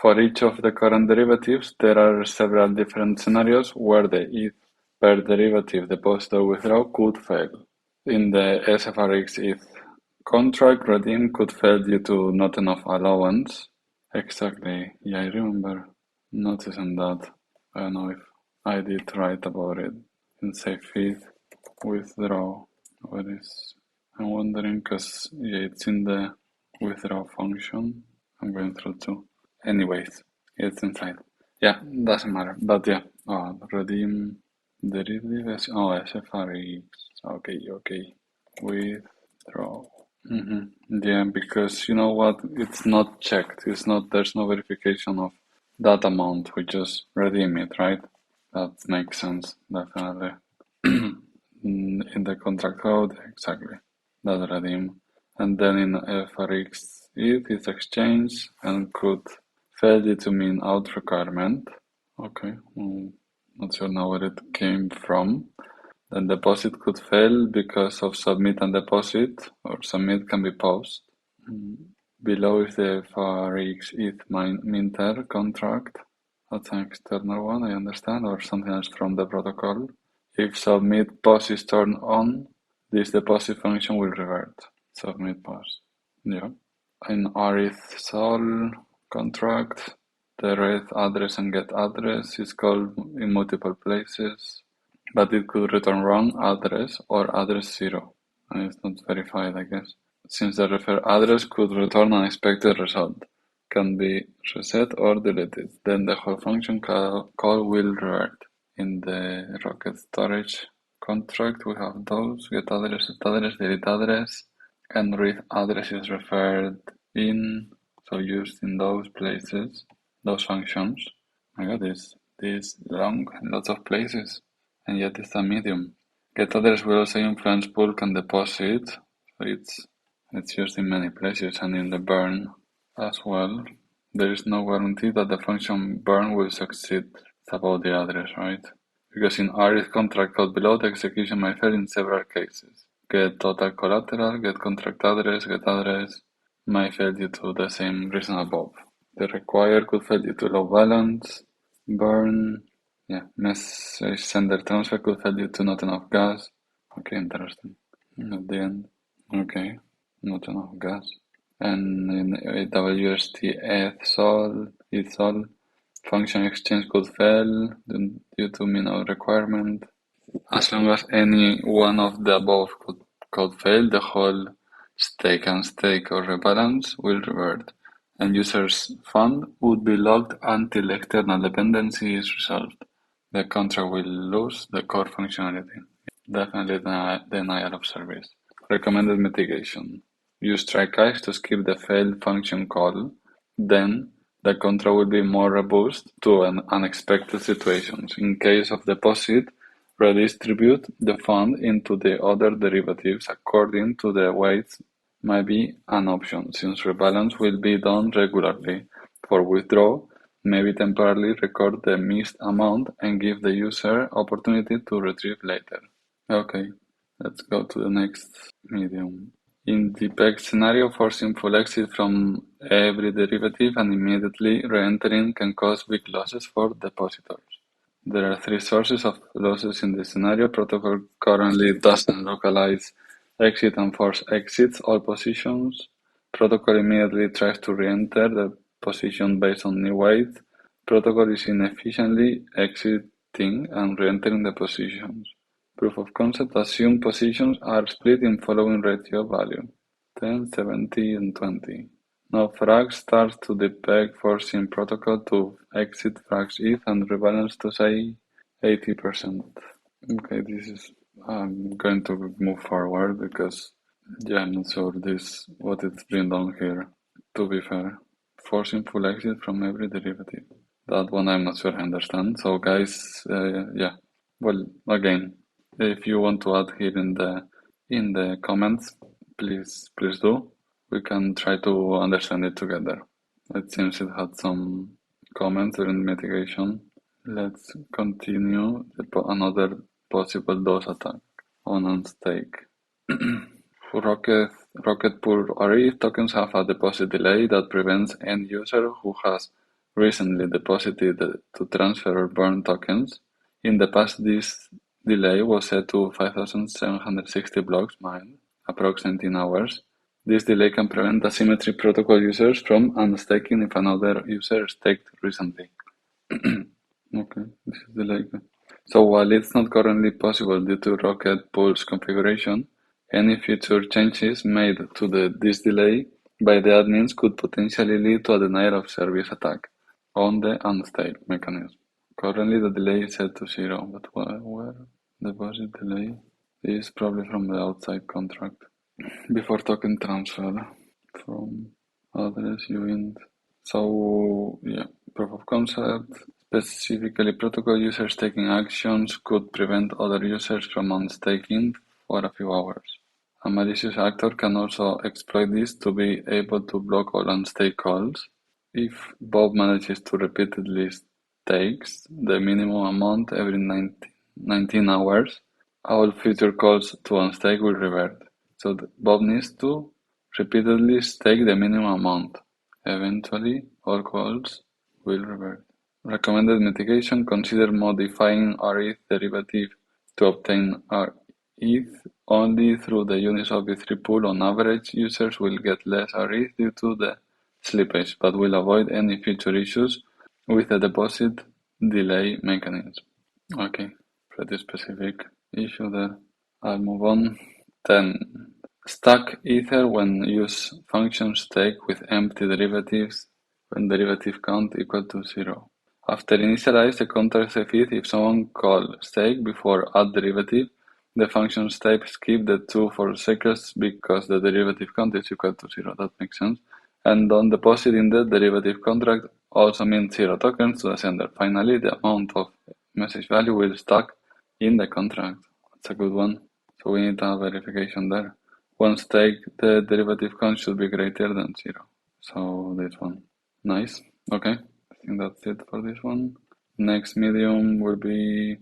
For each of the current derivatives, there are several different scenarios where the ETH per derivative deposit or withdraw could fail. In the SFRX ETH contract redeem could fail due to not enough allowance. Exactly. Yeah, I remember noticing that. I don't know if I did write about it in Severity withdraw. What is? I'm wondering because yeah, it's in the withdraw function. I'm going through too. Anyways, it's inside. Yeah, doesn't matter. But yeah, redeem derivative. Oh, SFRX. Okay. Withdraw. Yeah, because you know what? It's not checked. It's not. There's no verification of that amount. We just redeem it, right? That makes sense, definitely. In the contract code, exactly. That's redeem. And then in FRX, it is exchange and could fail due to mean out requirement. Okay, not sure now where it came from. Then deposit could fail because of submit and deposit, or submit can be paused. Below is the FRX ETH minter contract. That's an external one, I understand, or something else from the protocol. If submit pause is turned on, this deposit function will revert. Submit pause. Yeah. In Arith Sol contract, the ret address and get address is called in multiple places, but it could return wrong address or address 0, and it's not verified, I guess. Since the refer address could return unexpected result, can be reset or deleted, then the whole function call will revert. In the Rocket Storage contract, we have those: get address, set address, delete address, and read address is referred in, so used in those places, those functions. My God, this long, lots of places, and yet it's a medium. Get address will also influence bulk and deposit, so it's used in many places, and in the burn as well. There is no guarantee that the function burn will succeed. It's about the address, right? Because in Audit contract code below, the execution may fail in several cases. Get total collateral, get contract address, get address may fail due to the same reason above. The require could fail due to low balance. Burn, message sender transfer could fail due to not enough gas. Okay, interesting. At the end, okay, not enough gas. And in WST ETH function exchange could fail due to minimum requirement. As long as any one of the above could fail, the whole stake and stake or rebalance will revert, and user's fund would be locked until external dependency is resolved. The contract will lose the core functionality. Definitely denial of service. Recommended mitigation. Use try catch to skip the failed function call. Then the contract will be more robust to unexpected situations. In case of deposit, redistribute the fund into the other derivatives according to the weights might be an option, since rebalance will be done regularly. For withdrawal, maybe temporarily record the missed amount and give the user opportunity to retrieve later. Okay, let's go to the next medium. In the PEG scenario, forcing full exit from every derivative and immediately re-entering can cause big losses for depositors. There are three sources of losses in this scenario. Protocol currently doesn't localize exit and force exits all positions. Protocol immediately tries to re-enter the position based on new weight. Protocol is inefficiently exiting and re-entering the positions. Proof of concept assume positions are split in following ratio value: 10, 70, and 20. Now frag starts to the PEG forcing protocol to exit frags ETH and rebalance to say 80%. Okay, this is I'm going to move forward because I'm not sure what it's been done here. To be fair, forcing full exit from every derivative. That one I'm not sure I understand. So guys, well, again, if you want to add here in the comments, please do. We can try to understand it together. It seems it had some comments during mitigation. Let's continue another possible DOS attack on Unstake. Rocket Pool RE tokens have a deposit delay that prevents end user who has recently deposited to transfer or burn tokens. In the past, this delay was set to 5,760 blocks mined, approx 19 hours. This delay can prevent asymmetry protocol users from unstaking if another user staked recently. Okay, this is delay. So while it's not currently possible due to Rocket Pool's configuration, any future changes made to this delay by the admins could potentially lead to a denial of service attack on the unstake mechanism. Currently the delay is set to 0, but where deposit delay is probably from the outside contract. Before token transfer from address uint. So yeah, proof of concept. Specifically, protocol users taking actions could prevent other users from unstaking for a few hours. A malicious actor can also exploit this to be able to block all unstake calls. If Bob manages to repeatedly stakes the minimum amount every 19 hours, all future calls to unstake will revert. So Bob needs to repeatedly stake the minimum amount. Eventually, all calls will revert. Recommended mitigation: consider modifying RETH derivative to obtain RETH only through the Uniswap V3 pool. On average, users will get less RETH due to the slippage, but will avoid any future issues with the deposit delay mechanism. Okay, pretty specific issue there. I'll move on. 10. Stack Ether when use function stake with empty derivatives when derivative count equal to 0. After initialize the contract save ETH, if someone call stake before add derivative, the function stake skip the 2 for seconds because the derivative count is equal to 0. That makes sense. And on deposit in the derivative contract also means 0 tokens to the sender. Finally, the amount of message value will stack in the contract. That's a good one. So we need a verification there. One stake, the derivative count should be greater than 0. So this one. Nice. Okay. I think that's it for this one. Next medium will be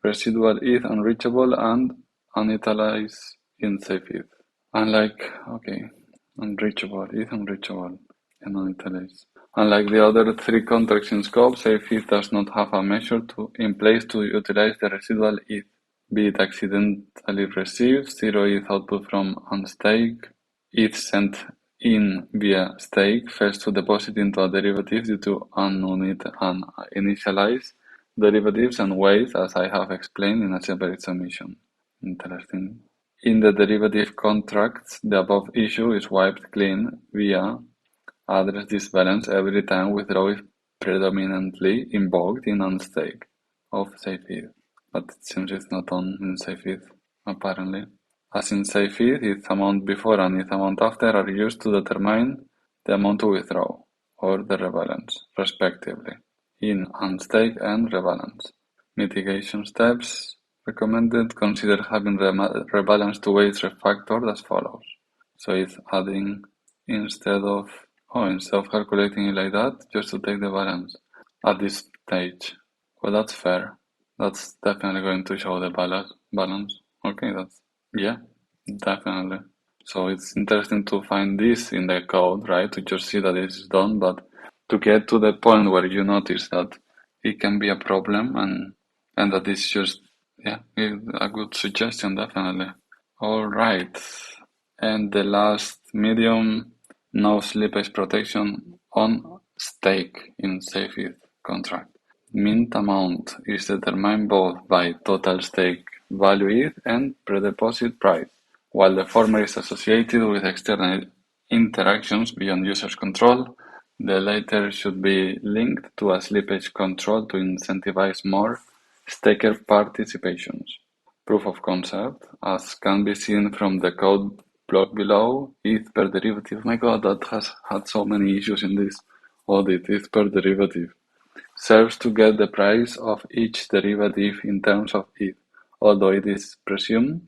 residual ETH unreachable and unutilized in safe ETH. Unreachable, ETH unreachable, and unutilized. Unlike the other three contracts in scope, safe ETH does not have a measure in place to utilize the residual ETH. Be it accidentally received, 0 ETH output from unstake, ETH sent in via stake fails to deposit into a derivative due to uninitialized derivatives and weight, as I have explained in a separate submission. Interesting. In the derivative contracts, the above issue is wiped clean via address this balance every time withdrawal is predominantly invoked in unstake of safe ETH. But it seems it's not on in safe ETH, apparently. As in safe ETH, ETH amount before and ETH amount after are used to determine the amount to withdraw, or the rebalance, respectively, in unstake and rebalance. Mitigation steps recommended: consider having rebalance to weights refactored as follows. So it's adding instead of calculating it like that, just to take the balance at this stage. Well, that's fair. That's definitely going to show the balance. Okay, yeah, definitely. So it's interesting to find this in the code, right? To just see that this is done, but to get to the point where you notice that it can be a problem and that it's just, yeah, a good suggestion, definitely. All right. And the last medium, no slippage protection on stake in safe ETH contract. Mint amount is determined both by total stake value ETH and pre-deposit price, while the former is associated with external interactions beyond users' control. The latter should be linked to a slippage control to incentivize more staker participations. Proof of concept, as can be seen from the code block below, ETH per derivative. My God, that has had so many issues in this audit. ETH per derivative serves to get the price of each derivative in terms of ETH, although it is presumed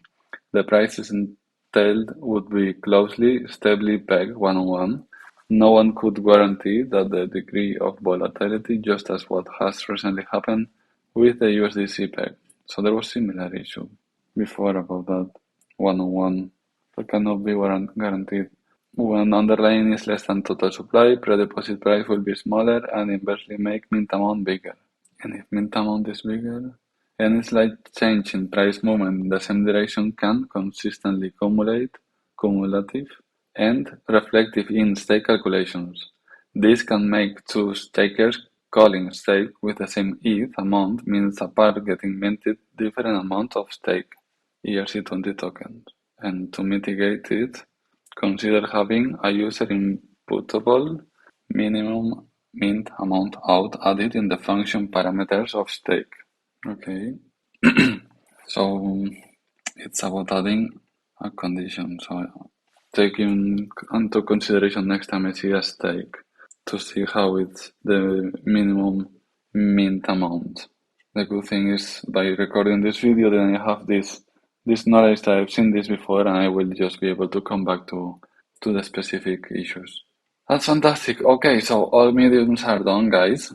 the prices entailed would be closely, stably pegged one-on-one. No one could guarantee that the degree of volatility, just as what has recently happened with the USDC peg. So there was similar issue before about that one-on-one that cannot be guaranteed. When underlying is less than total supply, pre-deposit price will be smaller and inversely make mint amount bigger. And if mint amount is bigger, any slight change in price movement in the same direction can consistently cumulative and reflective in-stake calculations. This can make two stakers calling stake with the same ETH amount means a part getting minted different amount of stake ERC20 tokens. And to mitigate it, consider having a user inputable minimum mint amount out added in the function parameters of stake. Okay, so it's about adding a condition. So taking into consideration next time I see a stake to see how it's the minimum mint amount. The good thing is by recording this video, then I have this knowledge that I've seen this before, and I will just be able to come back to the specific issues. That's fantastic. Okay, so all mediums are done, guys.